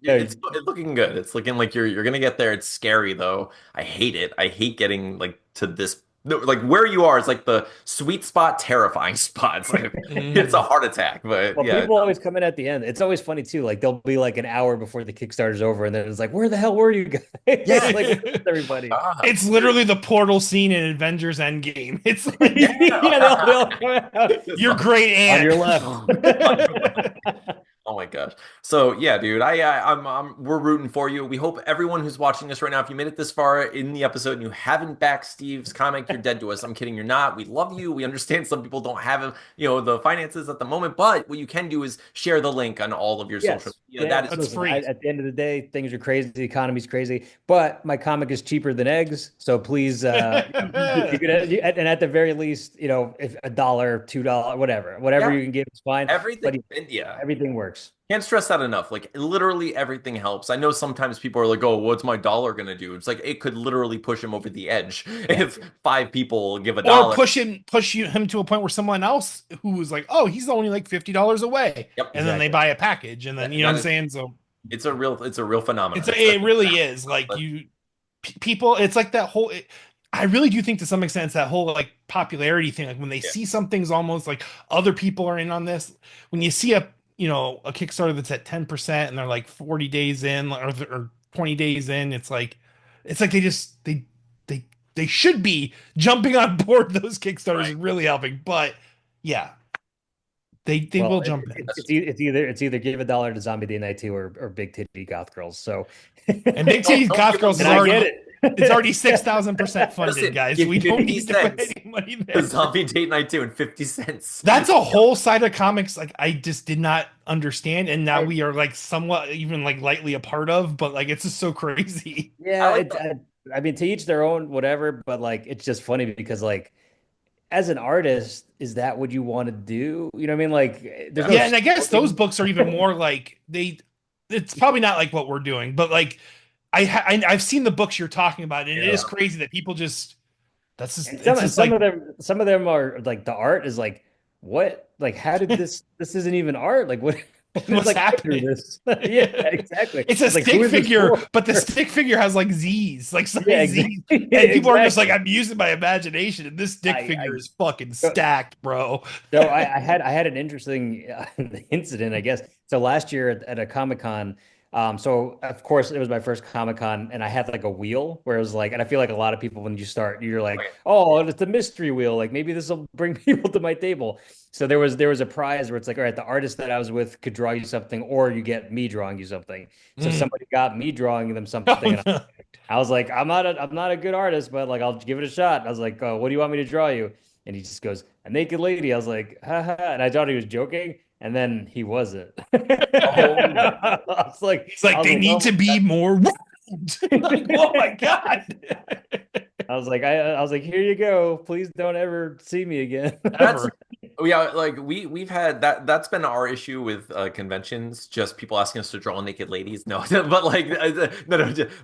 it's looking good. It's looking like you're gonna get there. It's scary though. I hate it. I hate getting like to this no, like where you are is like the sweet spot, terrifying spot. It's like it's a Mhm. heart attack. But well, yeah, people always come in at the end. It's always funny too. Like they'll be like an hour before the Kickstarter's over, and then it's like, where the hell were you guys? yeah, Like, where's everybody? God, It's literally the portal scene in Avengers Endgame. It's like Yeah, they'll come out your great on aunt. your left. Oh my gosh. So yeah, dude, we're rooting for you. We hope everyone who's watching this right now, if you made it this far in the episode and you haven't backed Steve's comic, you're dead to us. I'm kidding, you're not. We love you. We understand some people don't have, the finances at the moment, but what you can do is share the link on all of your social Yes. media. Yeah. That is That's Listen, free. at the end of the day, things are crazy. The economy's crazy, but my comic is cheaper than eggs. So please, you could, and at the very least, if $1, $2, whatever yeah, you can give is fine. everything. But And yeah. everything works. Can't stress that enough. Like literally everything helps. I know sometimes people are like, "Oh, what's my dollar gonna do?" It's like it could literally push him over the edge Yeah. if five people give a Or dollar. him to a point where someone else who was like, oh, he's only like $50 away, Yep, and then they Exactly. buy a package, and then you know what that I'm is. saying. So It's a real phenomenon. it really is like people. It's like that whole. I really do think to some extent it's that whole like popularity thing. Like when they Yeah, see something's almost like other people are in on this. When you see a Kickstarter that's at 10% and they're like 40 days in or 20 days in, it's like they they should be jumping on board those Kickstarters right. and really helping. But yeah, they Well, will jump in. it's either give $1 to Zombie Day Night 2 or Big Titty Goth Girls. So, And Big Don't, Titties don't Goth give them Girls and is I money. get already it's already it. 6,000% funded, Listen, guys. give We don't 50 need to put cents any money to there. Zombie Date Night 2 and 50 cents. That's a whole side of comics like I just did not understand, and now I, we are like somewhat even like lightly a part of, but like it's just so crazy. I yeah, like that. I mean, to each their own, whatever. But like, it's just funny because like, as an artist, is that what you want to do? You know what I mean? Like, there's Yeah. no Yeah, and I guess those story. books are even more like it's probably not like what we're doing, but like I've seen the books you're talking about, and it is Yeah. crazy that people just that's just And it's just like some of them are like the art is like, what? Like, how did this isn't even art? Like, what? It's what's like I drew happening. this. Yeah, exactly. It's a It's like, who stick is this figure, for? but the stick figure has like Z's, like Yeah, size exactly. Z's. Yeah, And people are just like, exactly. I'm using my imagination, and this stick figure is fucking I stacked, bro. So I had an interesting incident, I guess. So last year at a Comic Con, so of course it was my first Comic Con, and I had like a wheel where it was like, and I feel like a lot of people when you start, you're like, Okay. oh, it's a mystery wheel, like maybe this will bring people to my table. So there was a prize where it's like, all right, the artist that I was with could draw you something, or you get me drawing you something. So Mm. somebody got me drawing them Oh, something, and no. I was like, I'm not a good artist, but like I'll give it a shot. I was like, what do you want me to draw you? And he just goes, a naked lady. I was like, haha. And I thought he was joking. And then he wasn't. Oh, It's like I was they like, need oh to be more round. Like, oh my God. I was like, here you go. Please don't ever see me again. That's Ever. yeah, like we've had that's been our issue with conventions, just people asking us to draw naked ladies. No, but like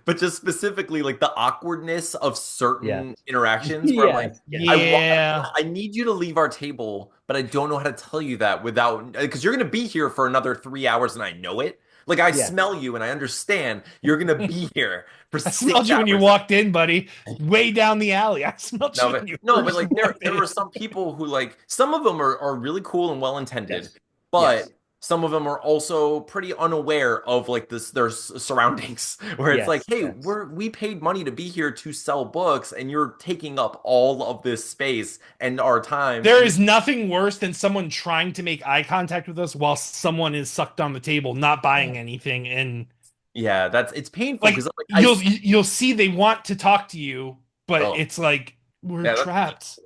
but just specifically like the awkwardness of Yes. certain interactions where I'm like, Yes. Yes. Yeah. I need you to leave our table, but I don't know how to tell you that without because you're gonna be here for another 3 hours and I know it. Like I Yes. smell you and I understand you're gonna be here for I six smelled you when you hours. walked in, buddy. Way down the alley. I smelled you when you No, but first like walked there in. are some people who like some of them are really cool and well intended, Yes. but Yes. some of them are also pretty unaware of like this their surroundings where it's like, Yes. hey, Yes. we paid money to be here to sell books and you're taking up all of this space and our time There and is nothing worse than someone trying to make eye contact with us while someone is sucked on the table, not buying anything, and yeah, that's it's painful like because like I you'll see they want to talk to you, but oh it's like we're yeah, that's trapped.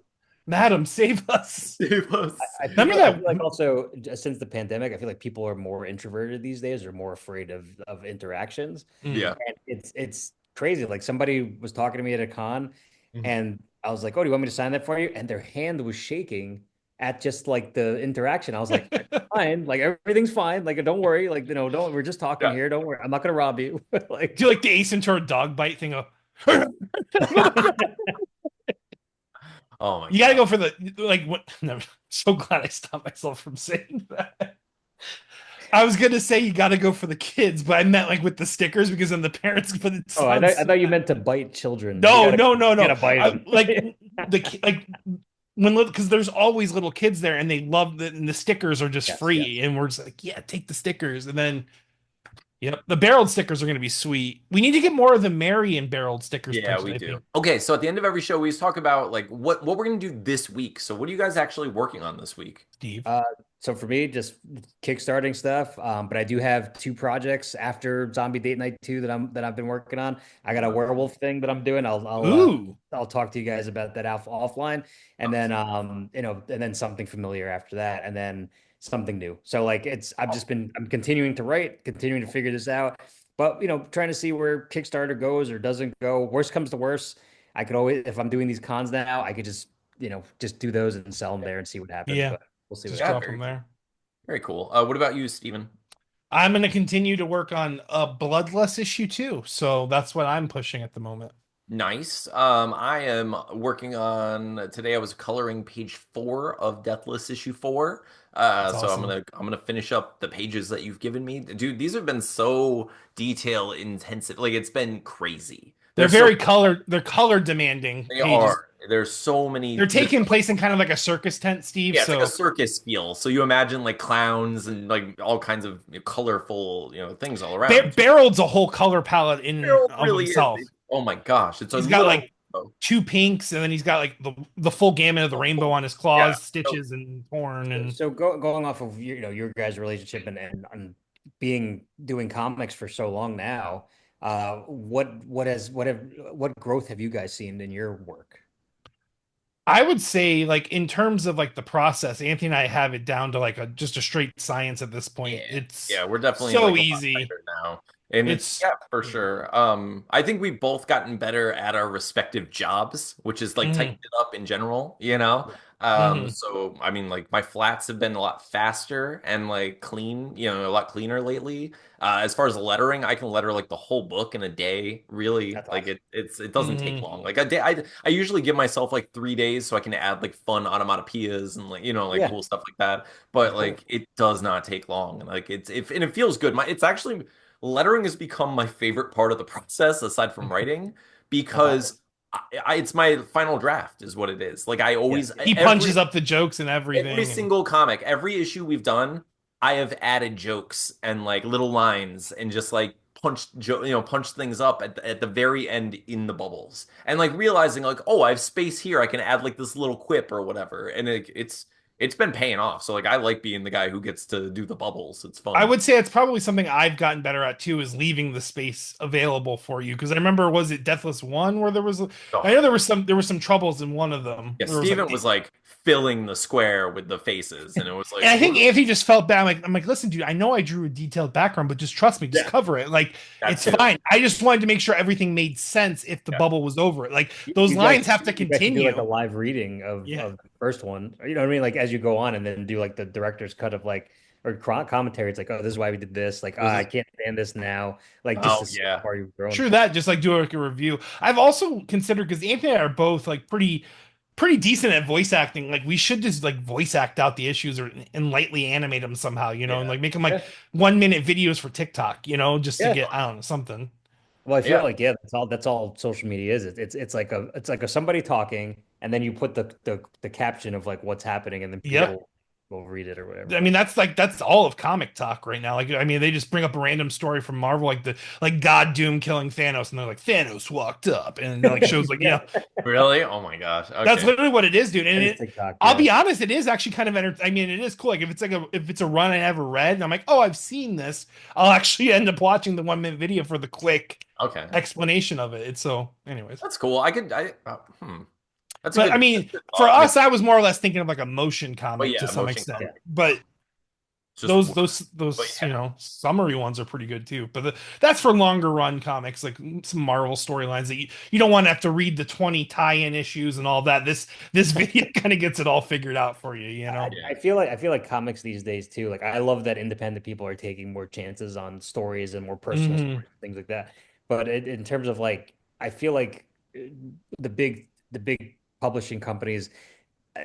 Madam, save us. save us. Remember I feel that? like also since the pandemic, I feel like people are more introverted these days or more afraid of interactions. Mm. Yeah. And it's crazy. Like somebody was talking to me at a con Mhm. and I was like, "Oh, do you want me to sign that for you?" And their hand was shaking at just like the interaction. I was like, "Fine, like everything's fine. Like don't worry. Like don't we're just talking Yeah. here. Don't worry. I'm not gonna rob you." Do Like you like the Ace Ventura dog bite thing? Of, Oh my you got to God. go for the like. What? No, so glad I stopped myself from saying that. I was gonna say you got to go for the kids, but I meant like with the stickers because then the parents. But it Oh, sounds I thought you meant to bite children. no, no, no, You no. gotta bite I them. like like when little because there's always little kids there and they love that and the stickers are just Yes, free yes. and we're just like yeah take the stickers and then yep the barreled stickers are gonna be sweet. We need to get more of the Mary and barreled stickers Yeah, printed. we I do. think Okay, so at the end of every show, we just talk about like what we're gonna do this week. So what are you guys actually working on this week? Steve. Uh, so for me, just kickstarting stuff. But I do have two projects after Zombie Date Night 2 that I've been working on. I got a werewolf thing that I'm doing. Ooh, I'll talk to you guys about that offline, and then Awesome. and then something familiar after that, and then something new. So like Awesome. I'm continuing to write, continuing to figure this out, but trying to see where Kickstarter goes or doesn't go. Worst comes to worst, I could always if I'm doing these cons now, I could just just do those and sell them there and see what happens. yeah, But we'll see what just Yeah, drop happens. them there. very cool. What about you, Steven? I'm gonna continue to work on a Bloodlust issue too, so that's what I'm pushing at the moment. Nice. I am working on today. I was coloring page 4 of Deathless issue 4. That's So awesome. I'm gonna finish up the pages that you've given me, dude. These have been so detail intensive. Like it's been crazy. They're There's so very color. They're color demanding they pages. are. There's so many. They're taking place in kind of like a circus tent, Steve. Yeah, it's like a So circus feel. So you imagine like clowns and like all kinds of colorful, things all around. Barreld's a whole color palette in and Harold of really is. himself. Oh my gosh, it's a He's got literal. like two pinks, and then he's got like the full gamut of the rainbow on his Yeah. claws, So stitches, and horn. And So going off of your guys' relationship and being doing comics for so long now, what growth have you guys seen in your work? I would say, like in terms of like the process, Anthony and I have it down to like a just a straight science at this yeah, point. It's yeah, we're definitely so like a lot easy. tighter now, and it's It's yeah for yeah. sure. I think we've both gotten better at our respective jobs, which is like Hmm. tightened it up in general, you know. Yeah. Hmm. So I mean, like my flats have been a lot faster and like clean, a lot cleaner lately. As far as lettering, I can letter like the whole book in a day. Really, That's like awesome. it doesn't take Hmm. long. Like a day, I usually give myself like 3 days so I can add like fun onomatopoeias and like like Yeah, cool stuff like that. But of course. like it does not take long. And like and it feels good. It's actually lettering has become my favorite part of the process aside from writing That's awesome. because it's my final draft is what it is. Like I Yeah. always He punches up the jokes and every everything, and single comic, every issue we've done, I have added jokes and like little lines and just like punch things up at the very end in the bubbles. And like realizing like, oh, I have space here, I can add like this little quip or whatever. And it's it's been paying off. So like I like being the guy who gets to do the bubbles. It's I fun. would say it's probably something I've gotten better at too, is leaving the space available for you. Because I remember, was it Deathless One where there was, I Oh, know there were some troubles in one of them. yeah, There was like, Steven was like filling the square with the faces, and it was and like, I think Anthony just felt bad. I'm like, listen, dude, I know I drew a detailed background, but just trust me, just yeah, cover it. Like, that it's too. fine. I just wanted to make sure everything made sense if the Yeah. bubble was over it. Like, You, those you guys, lines have to you guys should do like a continue. live reading Yeah. of the first one. You know what I mean? Like as you go on, and then do like the director's cut of like or commentary. It's like, oh, this is why we did this. Like, This I is can't stand this now. Like just oh to see yeah. how far you've grown. True that, just like do like a review. I've also considered, because Anthony and I are both like pretty decent at voice acting. Like we should just like voice act out the issues, or and lightly animate them somehow, and Yeah. like make them like Yeah, 1 minute videos for TikTok, just to yeah. get, I don't know, something. Well, I feel Yeah. like yeah, that's all social media is. It's like a somebody talking, and then you put the caption of like what's happening, and then Yep. people will read it or whatever. I mean, that's all of comic talk right now. Like, I mean, they just bring up a random story from Marvel, like God Doom killing Thanos, and they're like, Thanos walked up, and it like shows like, Yeah, Really? Oh my gosh. that's Okay. literally what it is, dude. And that is it, TikTok. I'll Yeah. be honest, it is actually kind of I mean, it is cool. Like if it's a run I never read, and I'm like, oh, I've seen this, I'll actually end up watching the 1 minute video for the quick Okay. explanation of it. It's so, anyways. That's cool. I could That's a But I that's mean, a good for thought. I mean, us, I was more or less thinking of like a motion but comic to yeah, some motion extent. Yeah. comic. But It's just those words. those But those yeah. summary ones are pretty good too. But that's for longer run comics, like some Marvel storylines that you don't want to have to read the 20 tie-in issues and all that. This video kind of gets it all figured out for you, you know. Yeah. I feel like comics these days too. Like I love that independent people are taking more chances on stories and more personal Hmm. stories, things like that. But in terms of like, I feel like the big publishing companies uh,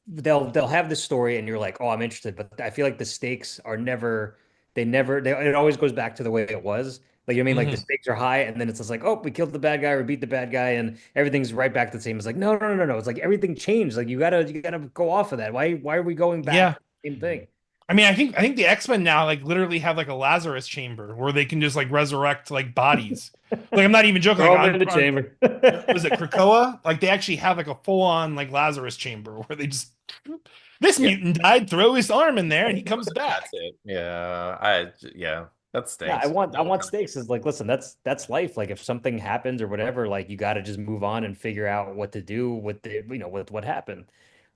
they'll have this story and you're like, oh, I'm interested, but I feel like the stakes are never it always goes back to the way it was. Like you know what I mean, like the Hmm. stakes are high, and then it's just like, oh, we killed the bad guy or beat the bad guy, and everything's right back to the same. It's like, no. It's like everything changed. Like you gotta go off of that. Why are we going back Yeah. to the same thing? I mean, I think the X-Men now like literally have like a Lazarus chamber where they can just like resurrect like bodies. Like I'm not even joking. Throw Like them in the on chamber. was it Krakoa? Like they actually have like a full-on like Lazarus chamber where they just, this Yeah. mutant died, throw his arm in there and he comes That's back. it. Yeah. That Yeah, stinks. I want stakes. Is like, listen, that's life. Like if something happens or whatever, like you got to just move on and figure out what to do with the with what happened.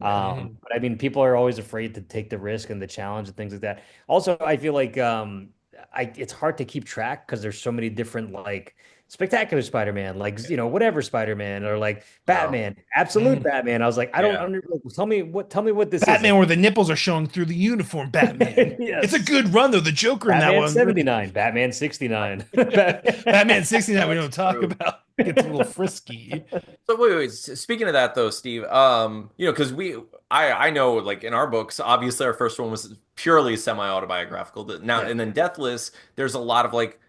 Yeah. Mhm. But I mean, people are always afraid to take the risk and the challenge and things like that. Also, I feel like it's hard to keep track because there's so many different like spectacular Spider-Man, like whatever Spider-Man or like Oh, Batman, absolute Mhm. Batman. I was like, I don't yeah. under tell me what this is. Batman Like, where the nipples are showing through the uniform, Batman. It's a yes. good run though. The Joker in that Batman one really. 79, Batman 69. Batman 69 we That's don't talk true. about. Gets a little frisky. So wait. Speaking of that though, Steve, because I know like in our books, obviously our first one was purely semi-autobiographical. Now Yeah. and then Deathless, there's a lot of like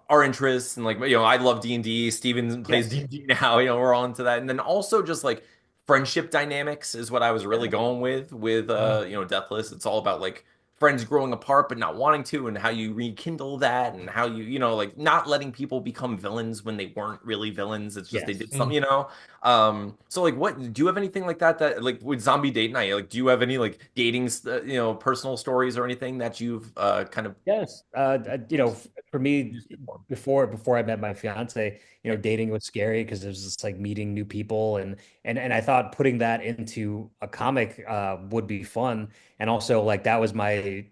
our interests and like I love D&D. Steven plays Yes. D&D now. We're all into that. And then also just like friendship dynamics is what I was really Yeah. going with Mm. Deathless. It's all about like friends growing apart but not wanting to and how you rekindle that and how like not letting people become villains when they weren't really villains. It's just they Yes. did something, Mm. so like what do you have anything like that like with zombie date night? Like do you have any like dating personal stories or anything that you've kind of Yes. For me, used it for? before I met my fiance, dating was scary because it was just like meeting new people and I thought putting that into a comic would be fun. And also like that was my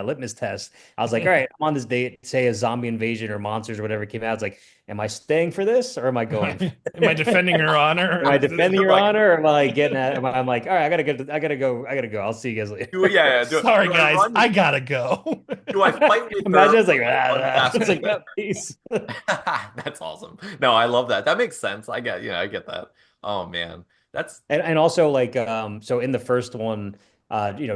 litmus test. I was like, all right, I'm on this date, say a zombie invasion or monsters or whatever came out. It's like, am I staying for this or am I going for Am I defending her honor? Am I defending your Like, honor or am I getting at I'm like, all right, I gotta go. I'll see you guys do later. yeah, Sorry, do I guys, run? I gotta go. Do I fight with Imagine her it's like, or do I run it's faster? like, yeah, peace. That's awesome. No, I love that. That makes sense. I get that. Oh man. That's And also like so in the first one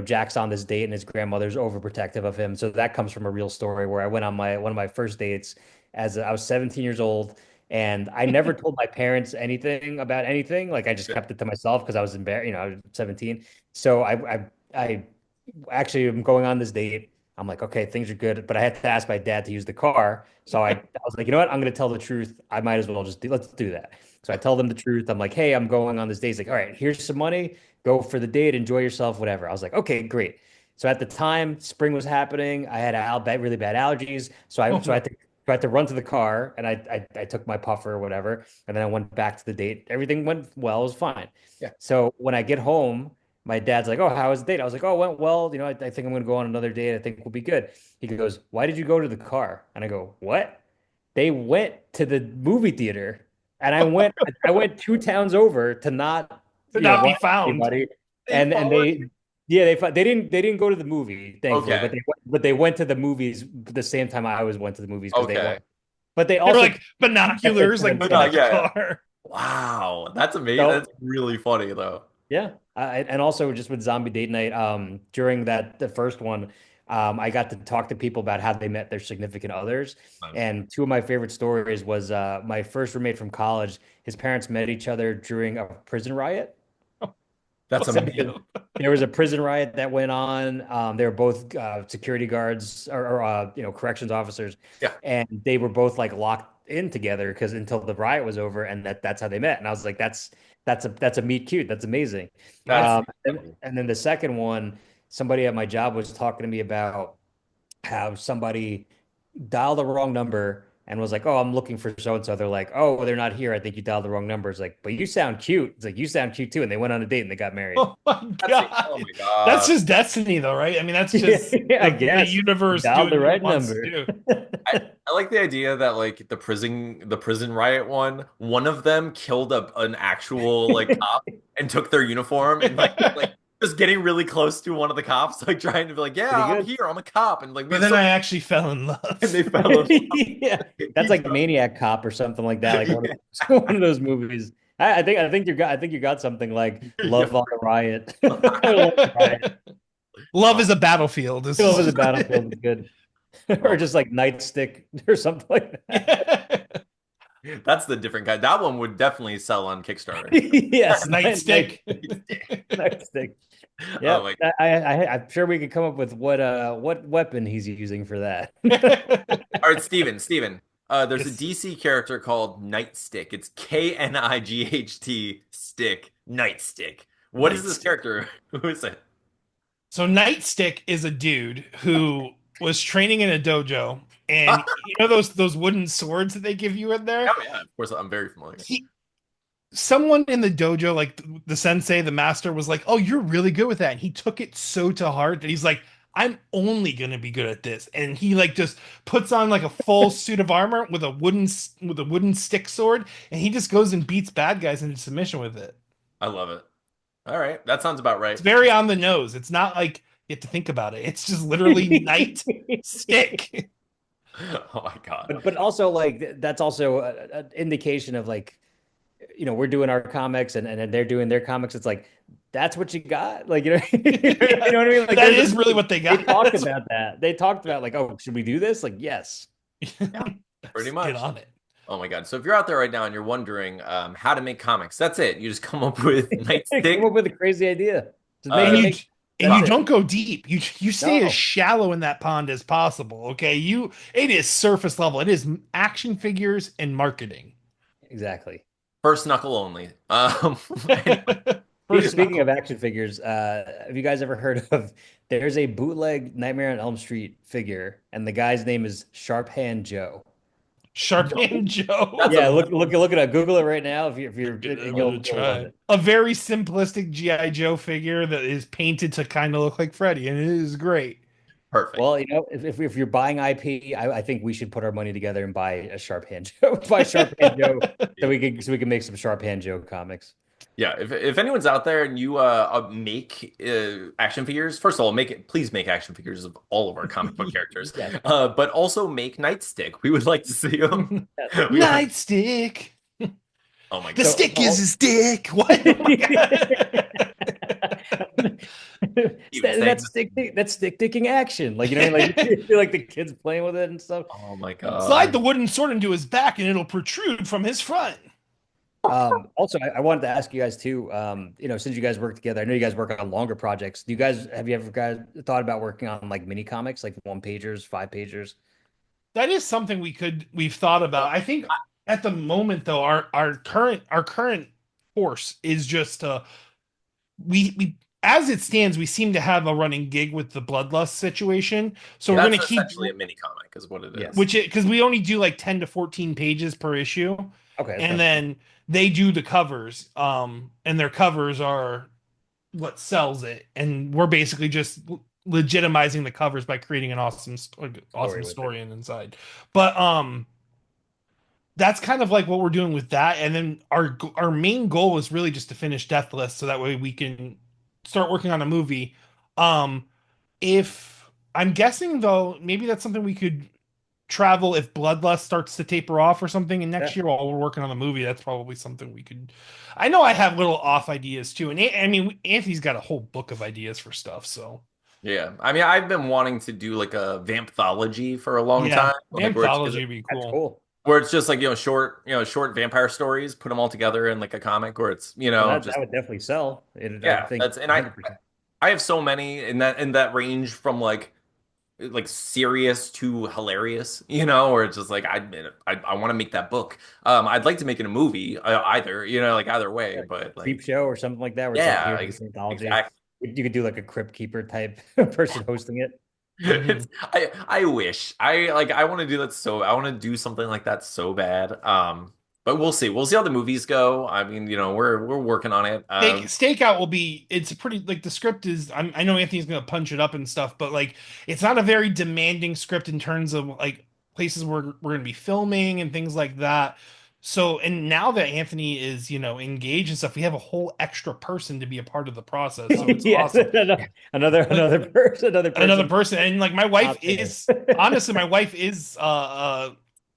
Jack's on this date and his grandmother's overprotective of him. So that comes from a real story where I went on my one of my first dates I was 17 years old and I never told my parents anything about anything. Like I just kept it to myself because I was embarrassed, I was 17. So I actually am going on this date. I'm like, okay, things are good, but I had to ask my dad to use the car. So I was like, you know what? I'm going to tell the truth. I might as well let's do that. So I tell them the truth. I'm like, hey, I'm going on this date. He's like, all right, here's some money. Go for the date, enjoy yourself, whatever. I was like, okay, great. So at the time, spring was happening. I had really bad allergies. So I Oh, had to, I had to run to the car and I took my puffer or whatever. And then I went back to the date. Everything went well, it was fine. Yeah. So when I get home, my dad's like, "Oh, how was the date?" I was like, "Oh, went well. You know, I think I'm going to go on another date. I think we'll be good." He goes, "Why did you go to the car?" And I go, "What?" They went to the movie theater, and I went two towns over to not, to not run be found. anybody. They And followed they, you. yeah, they didn't go to the movie, thankfully, Okay. but they went to the movies the same time I always went to the movies because they Okay. went. But they They were also like kept their binoculars, like friends But no, looking at the coming. yeah, yeah. car. Wow. That's amazing. So That's really funny though. yeah, and also just with zombie date night, during the first one, I got to talk to people about how they met their significant others, Nice. and two of my favorite stories was my first roommate from college. His parents met each other during a prison riot. That's So amazing. there was a prison riot that went on. They were both security guards or corrections officers, Yeah. and they were both like locked in together because until the riot was over, and that's how they met. And I was like, that's a meet cute. That's amazing. That's And, incredible. and then the second one, somebody at my job was talking to me about how somebody dialed the wrong number and was like, "Oh, I'm looking for so and so." They're like, "Oh, they're not here. I think you dialed the wrong number." It's like, "But you sound cute." It's like, "You sound cute too." And they went on a date and they got married. Oh my Oh God. my That's God. just destiny though, right? I mean, that's just Yeah, I the guess you universe dialed the doing what it right wants to number. do. I like the idea that like the prison riot one of them killed an actual like cop and took their uniform and like just getting really close to one of the cops, like trying to be like, Pretty yeah, I'm good. here, I'm a cop, and like we But have then so I many, actually fell in and love. they fell in love. Yeah, that's He like Maniac Cop or something like that. Like yeah. one of those movies. I think you got something like Yeah. Love on a Riot. Love on a Riot. Love Oh, is a battlefield. Love is Is a Battlefield is good. Or oh just like Nightstick or something like that. yeah. that's the different guy. That one would definitely sell on Kickstarter. Yeah, Nightstick. Nightstick. Oh Yep. my. I'm sure we could come up with what weapon he's using for that. All right, Steven. There's a Yes. DC character called Nightstick. It's Knight stick. Nightstick. What is this Nightstick. character? Who is it? So Nightstick is a dude who was training in a dojo, and you know those wooden swords that they give you in there? Oh yeah, of course I'm very familiar. He someone in the dojo, like the sensei, the master, was like, "Oh, you're really good with that." And he took it so to heart that he's like, "I'm only gonna be good at this." And he like just puts on like a full suit of armor with a wooden stick sword, and he just goes and beats bad guys into submission with it. I love it. All right, that sounds about It's right. very on the nose. It's not like you have to think about it. It's just literally night stick. Oh my God. But also like that's also an indication of like we're doing our comics and they're doing their comics. It's like that's what you got. Like you Yeah, know what I mean? Like that there's is really what they they got. talked about that. They talked about like, oh, should we do this? Like, yes. Yeah, pretty Get much. on it. Oh my God. So if you're out there right now and you're wondering how to make comics, that's it. You just come up with Come Nightstick. up with a crazy idea. Just And Uh, that's you it. don't go deep. You stay as No, shallow in that pond as possible. Okay, it is surface level. It is action figures and marketing. exactly. First knuckle only. Anyway, First Speaking knuckle. of action figures, have you guys ever heard of there's a bootleg Nightmare on Elm Street figure, and the guy's name is Sharp Hand Joe. Sharp no, Hand that's Joe. Yeah, a look it up. Google it right now if you're I'm and gonna you'll love try. it. A very simplistic GI Joe figure that is painted to kind of look like Freddy, and it is great. perfect. Well, if you're buying IP, I think we should put our money together and buy a Sharp Hand Joe, buy Sharp Hand Joe, so we can make some Sharp Hand Joe comics. Yeah, if anyone's out there and you make action figures, first of all, please make action figures of all of our comic book characters, Yes, but also make Nightstick. We would like to see them. yes. We want. Nightstick. Oh my The God. So stick is his dick. What? Oh my God. Even saying. That's stick dicking action. Like like you feel like the kids playing with it and stuff. Oh my Slide the God. wooden sword into his back, and it'll protrude from his front. Also, I wanted to ask you guys too. Since you guys work together, I know you guys work on longer projects. Have you ever guys thought about working on like mini comics, like one pagers, five pagers? That is something we've thought about. I think at the moment though, our current course is just we as it stands, we seem to have a running gig with the bloodlust situation. So we're That's gonna keep essentially a mini comic, is what it Yeah. is. which it because we only do like 10 to 14 pages per issue, Okay, that's and not too then they do the covers. And their covers are what sells it, and we're basically just legitimizing the covers by creating an awesome story with it. story inside. But that's kind of like what we're doing with that, and then our main goal is really just to finish Deathless, so that way we can start working on a movie. Um, if I'm guessing though, maybe that's something we could travel if Bloodlust starts to taper off or something. And next Yeah, year, while we're working on the movie, that's probably something we could. I know I have little off ideas too, and I mean, Anthony's got a whole book of ideas for stuff. So Yeah, I mean, I've been wanting to do like a vampthology for a long yeah, time, like anthology would be it's that's cool. cool. just like short vampire stories, put them all together in like a comic, where it's Well, that just would definitely sell. I yeah, think that's and 100%. I have so many in that range from like serious to hilarious, or it's just like I want to make that book. I'd like to make it a movie, either, like either way, Yeah, but creep like show or something like that, where it's like, yeah, here's this anthology. exactly. You could do like a crypt keeper type person hosting it. Hmm. It's I wish I want to do that, so I want to do something like that so bad. But we'll see how the movies go. I mean, we're working on it. Stakeout will be. It's a pretty like the script is. I know Anthony's gonna punch it up and stuff, but like it's not a very demanding script in terms of like places where we're gonna be filming and things like that. So, and now that Anthony is, engaged and stuff, we have a whole extra person to be a part of the process. So it's Yes, awesome. Like another another person person, and like my wife out there. is honestly, my wife is a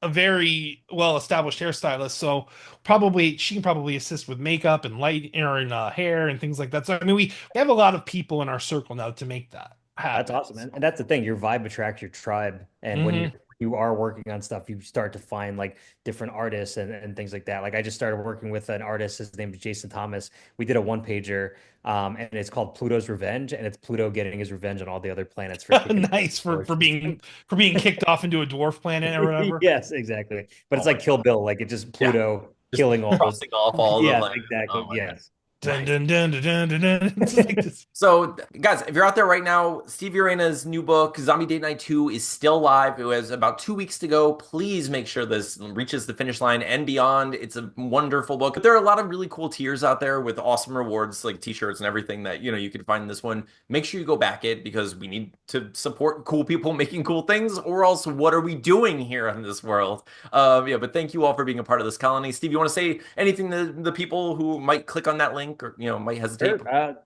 very well established hairstylist, so probably she can probably assist with makeup and light or in hair and things like that. So I mean, we have a lot of people in our circle now to make that That's happen. awesome, man. And that's the thing. Your vibe attracts your tribe. And when Hmm. you are working on stuff, you start to find like different artists and things like that. Like I just started working with an artist. His name is Jason Thomas. We did a one pager, and it's called Pluto's Revenge, and it's Pluto getting his revenge on all the other planets for kicking Nice for oceans. being kicked off into a dwarf planet or whatever. Yes, exactly. But Oh it's my like Kill God. Bill. Like it's just Yeah, Pluto just killing all the. crossing off all the Yes, planets. exactly. Oh my God. Yes. Dun Nice. dun dun dun dun dun. Dun. It's like this. So, guys, if you're out there right now, Steve Urena's new book, Zombie Date Night 2, is still live. It has about 2 weeks to go. Please make sure this reaches the finish line and beyond. It's a wonderful book. But there are a lot of really cool tiers out there with awesome rewards, like t-shirts and everything that, you can find in this one. Make sure you go back it, because we need to support cool people making cool things, or else what are we doing here in this world? Yeah, but thank you all for being a part of this colony. Steve, you want to say anything to the people who might click on that link, or, might hesitate? Sure.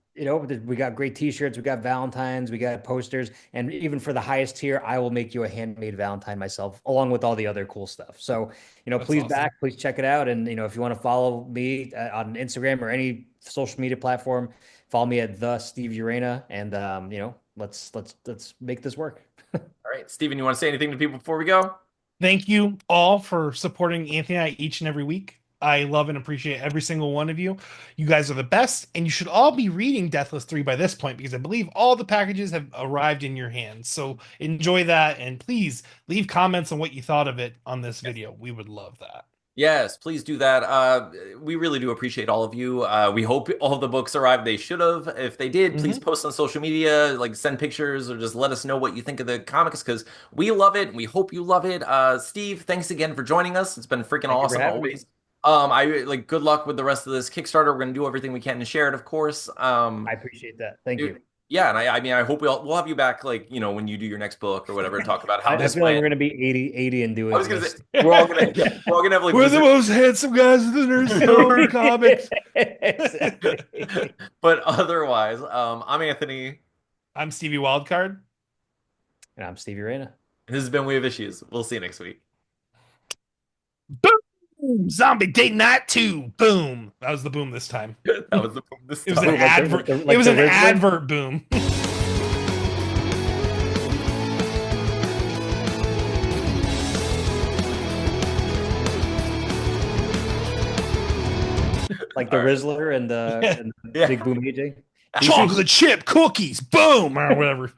We got great t-shirts, we got Valentines, we got posters, and even for the highest tier, I will make you a handmade Valentine myself, along with all the other cool stuff. So, That's awesome. please check it out. And, if you want to follow me on Instagram or any social media platform, follow me at the Steve Urena, and let's make this work. All right, Steven, you want to say anything to people before we go? Thank you all for supporting Anthony and I each and every week. I love and appreciate every single one of you. You guys are the best, and you should all be reading Deathless 3 by this point, because I believe all the packages have arrived in your hands. So enjoy that, and please leave comments on what you thought of it on this video. We would love that. Yes, please do that. We really do appreciate all of you. We hope all of the books arrived. They should have. If they did, please Mhm. post on social media, like send pictures, or just let us know what you think of the comics, because we love it and we hope you love it. Steve, thanks again for joining us. It's been freaking Thank you for awesome having me. always. I like good luck with the rest of this Kickstarter. We're gonna do everything we can to share it, of course. I appreciate that. Thank you. Yeah, and I mean, I hope we'll have you back, like, when you do your next book or whatever, to talk about how I this feel like we're went. gonna be 80 and I doing was gonna say this. we're all gonna have like We're the most handsome guys in the Nerd Stone comics. Exactly. But otherwise, I'm Anthony. I'm Stevie Wildcard. And I'm Steve Urena. This has been We Have Issues. We'll see you next week. Boom! Zombie Date Night 2. Boom. That was the boom this time. That was the this It was an time. advert. like It was the an Riddler? advert boom. like the All right. Rizzler and Yeah. the Yeah. Big Boom AJ. He Chocolate chip cookies, boom, or whatever.